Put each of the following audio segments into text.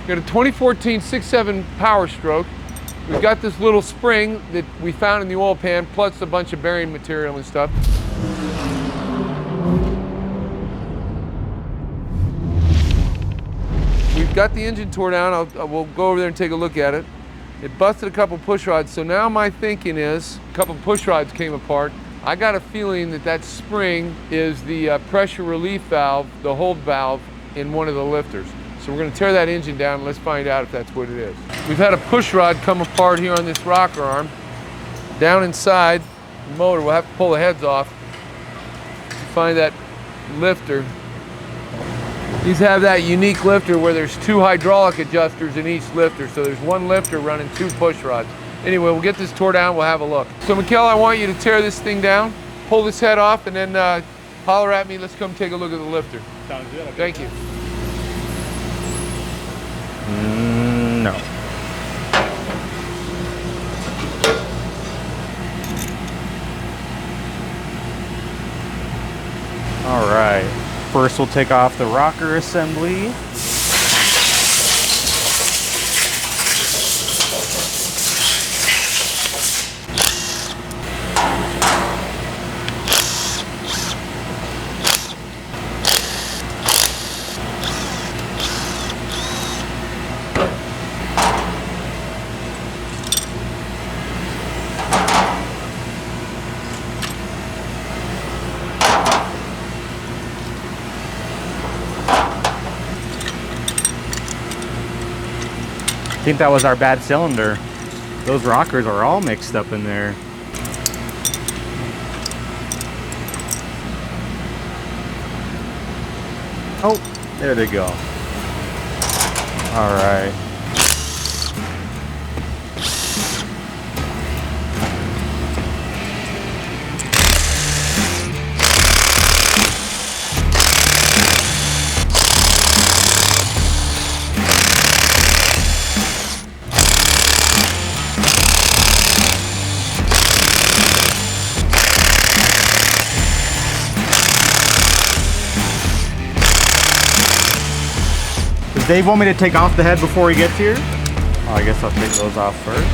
We got a 2014 6.7 Power Stroke. We've got this little spring that we found in the oil pan, plus a bunch of bearing material and stuff. We've got the engine tore down. We'll go over there and take a look at it. It busted a couple push rods, so now my thinking is a couple push rods came apart. I got a feeling that that spring is the pressure relief valve, the hold valve in one of the lifters. So we're going to tear that engine down and let's find out if that's what it is. We've had a push rod come apart here on this rocker arm. Down inside the motor, we'll have to pull the heads off to find that lifter. These have that unique lifter where there's two hydraulic adjusters in each lifter. So there's one lifter running two push rods. Anyway, we'll get this tore down, we'll have a look. So Mikkel, I want you to tear this thing down, pull this head off, and then holler at me. Let's come take a look at the lifter. Sounds good. Thank you. No. All right. First, we'll take off the rocker assembly. I think that was our bad cylinder. Those rockers are all mixed up in there. Oh, there they go. All right. Does Dave want me to take off the head before he gets here? Oh, I guess I'll take those off first.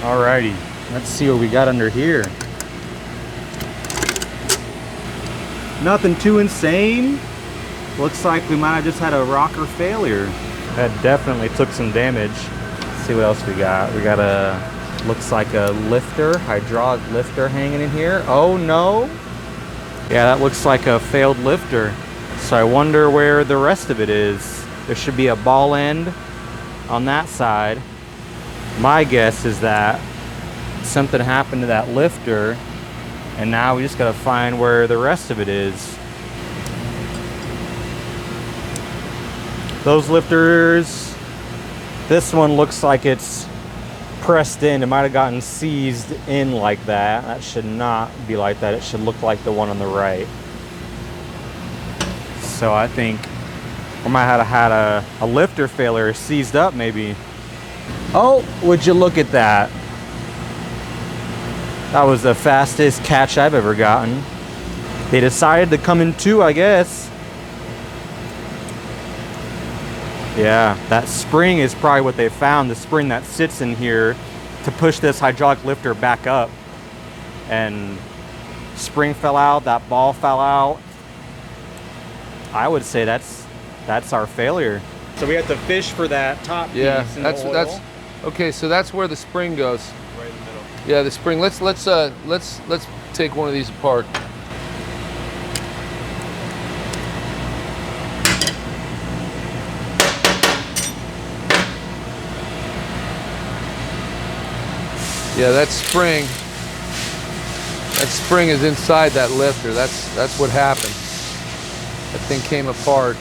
Alrighty, let's see what we got under here. Nothing too insane. Looks like we might have just had a rocker failure. That definitely took some damage. Let's see what else we got. We got a, looks like a lifter, hydraulic lifter hanging in here. Oh no. Yeah, that looks like a failed lifter. So I wonder where the rest of it is. There should be a ball end on that side. My guess is that something happened to that lifter, and now we just gotta find where the rest of it is. Those lifters, this one looks like it's pressed in. It might have gotten seized in like that. That should not be like that. It should look like the one on the right. So I think we might have had a lifter failure seized up maybe. Oh, would you look at that? That was the fastest catch I've ever gotten. They decided to come in two, I guess. Yeah, that spring is probably what they found, the spring that sits in here to push this hydraulic lifter back up. And spring fell out, that ball fell out. I would say that's our failure. So we have to fish for that top piece. Yeah, in that's the oil. that's okay. So that's where the spring goes. Right in the middle. Yeah, the spring. Let's take one of these apart. Yeah, that spring is inside that lifter. That's what happened. That thing came apart.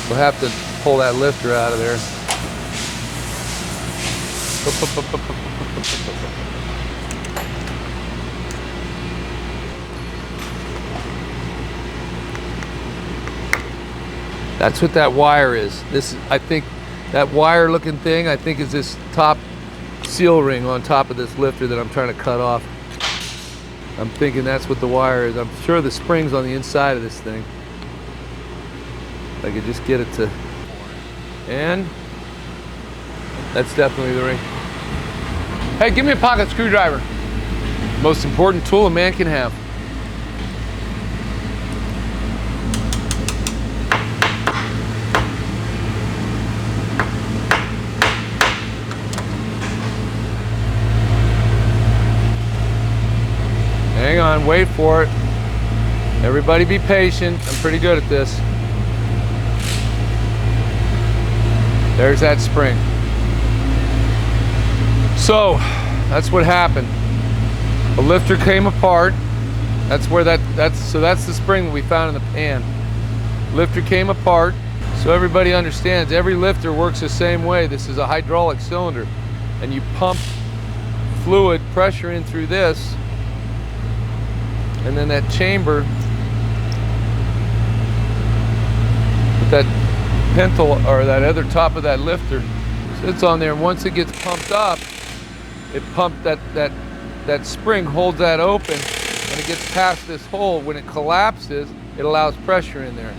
We'll have to pull that lifter out of there. That's what that wire is. This, I think, that wire looking thing, I think is this top seal ring on top of this lifter that I'm trying to cut off. I'm thinking that's what the wire is. I'm sure the spring's on the inside of this thing. If I could just get it to, and that's definitely the ring. Hey, give me a pocket screwdriver. Most important tool a man can have. Hang on, wait for it. Everybody be patient. I'm pretty good at this. There's that spring. So, that's what happened. The lifter came apart. That's where that's the spring that we found in the pan. Lifter came apart. So everybody understands, every lifter works the same way. This is a hydraulic cylinder. And you pump fluid pressure in through this. And then that chamber with that pintle, or that other top of that lifter, sits on there. And once it gets pumped up, that spring holds that open, and it gets past this hole. When it collapses, it allows pressure in there.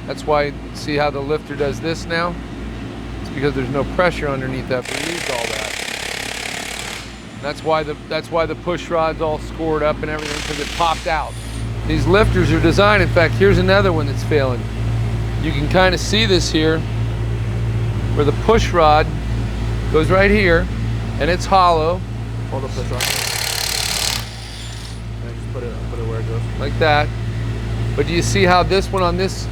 That's why, see how the lifter does this now? It's because there's no pressure underneath after we used all that. That's why the push rod's all scored up and everything, because it popped out. These lifters are designed, in fact, here's another one that's failing. You can kind of see this here, where the push rod goes right here, and it's hollow. Hold the push rod. And just put it where it goes. Like that. But do you see how this one on this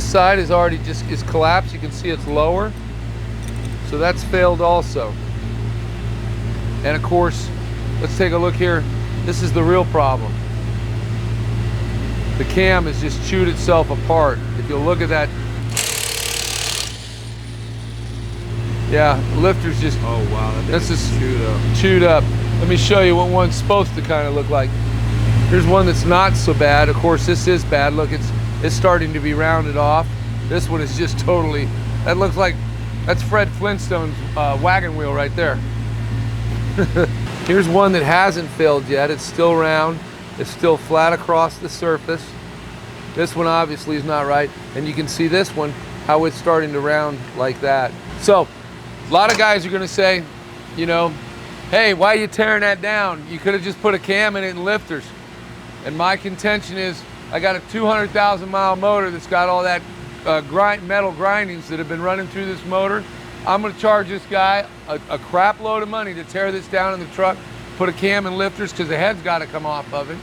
side is already is collapsed? You can see it's lower. So that's failed also. And of course, let's take a look here. This is the real problem. The cam has just chewed itself apart. If you'll look at that. Yeah, the lifter's just, oh wow, this is chewed up. Let me show you what one's supposed to kind of look like. Here's one that's not so bad. Of course, this is bad. Look, it's starting to be rounded off. This one is just totally, that looks like, that's Fred Flintstone's wagon wheel right there. Here's one that hasn't failed yet. It's still round. It's still flat across the surface. This one obviously is not right. And you can see this one, how it's starting to round like that. So, a lot of guys are gonna say, you know, hey, why are you tearing that down? You could have just put a cam in it and lifters. And my contention is, I got a 200,000 mile motor that's got all that metal grindings that have been running through this motor. I'm gonna charge this guy a crap load of money to tear this down in the truck, put a cam and lifters, because the head's gotta come off of it,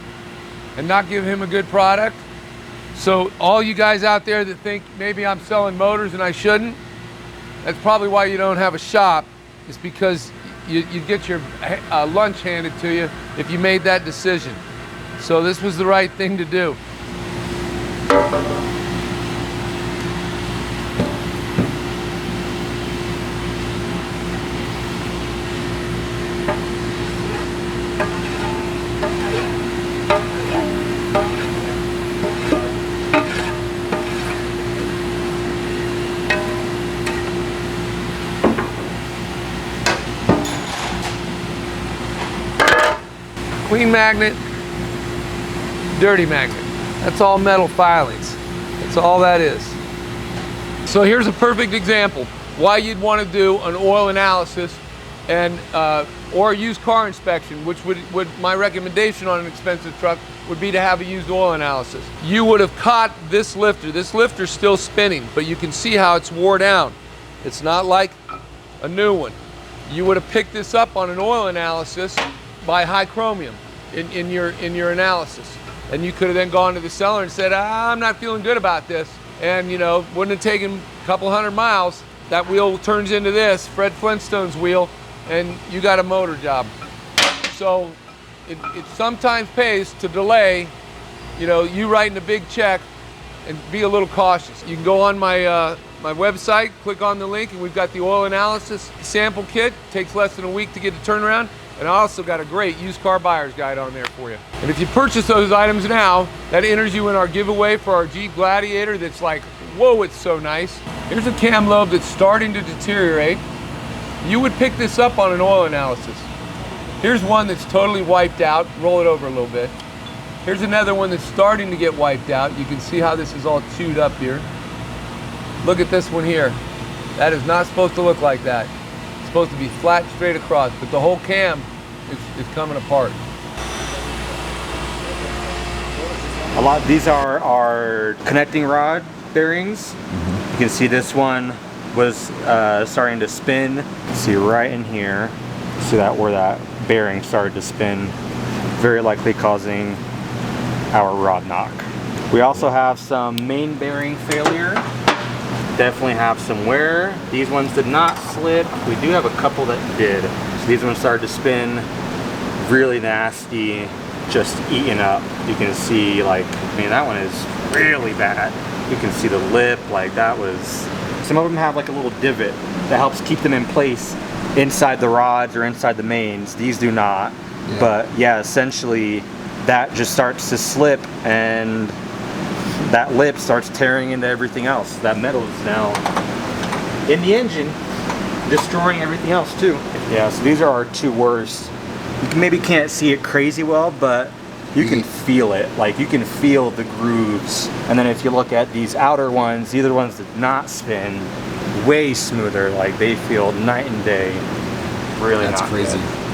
and not give him a good product. So all you guys out there that think maybe I'm selling motors and I shouldn't, that's probably why you don't have a shop. It's because you get your lunch handed to you if you made that decision. So this was the right thing to do. Clean magnet, dirty magnet. That's all metal filings. That's all that is. So here's a perfect example why you'd want to do an oil analysis and or a used car inspection, which would my recommendation on an expensive truck would be to have a used oil analysis. You would have caught this lifter. This lifter's still spinning, but you can see how it's wore down. It's not like a new one. You would have picked this up on an oil analysis by high chromium in your analysis, and you could have then gone to the seller and said, I'm not feeling good about this, and you know, wouldn't have taken a couple 100 miles. That wheel turns into this Fred Flintstone's wheel, and you got a motor job. So it sometimes pays to delay, you know, you writing a big check, and be a little cautious. You can go on my my website, click on the link, and we've got the oil analysis sample kit. Takes less than a week to get the turnaround. And I also got a great used car buyer's guide on there for you. And if you purchase those items now, that enters you in our giveaway for our Jeep Gladiator that's like Whoa, it's so nice. Here's a cam lobe that's starting to deteriorate. You would pick this up on an oil analysis. Here's one that's totally wiped out. Roll it over a little bit. Here's another one that's starting to get wiped out. You can see how this is all chewed up here. Look at this one here. That is not supposed to look like that. It's supposed to be flat straight across, but the whole cam is coming apart. These are our connecting rod bearings. You can see this one was starting to spin. See right in here, see that where that bearing started to spin, very likely causing our rod knock. We also have some main bearing failure. Definitely have some wear. These ones did not slip. We do have a couple that did. So these ones started to spin really nasty, just eating up. You can see, like, I mean, that one is really bad. You can see the lip, like that was, some of them have like a little divot that helps keep them in place inside the rods or inside the mains. These do not. Yeah. But yeah, essentially that just starts to slip and that lip starts tearing into everything else. That metal is now in the engine, destroying everything else too. Yeah, so these are our two worst. You maybe can't see it crazy well, but you can feel it. Like, you can feel the grooves. And then if you look at these outer ones, the other ones did not spin, way smoother. Like, they feel night and day. Really, that's crazy. Good.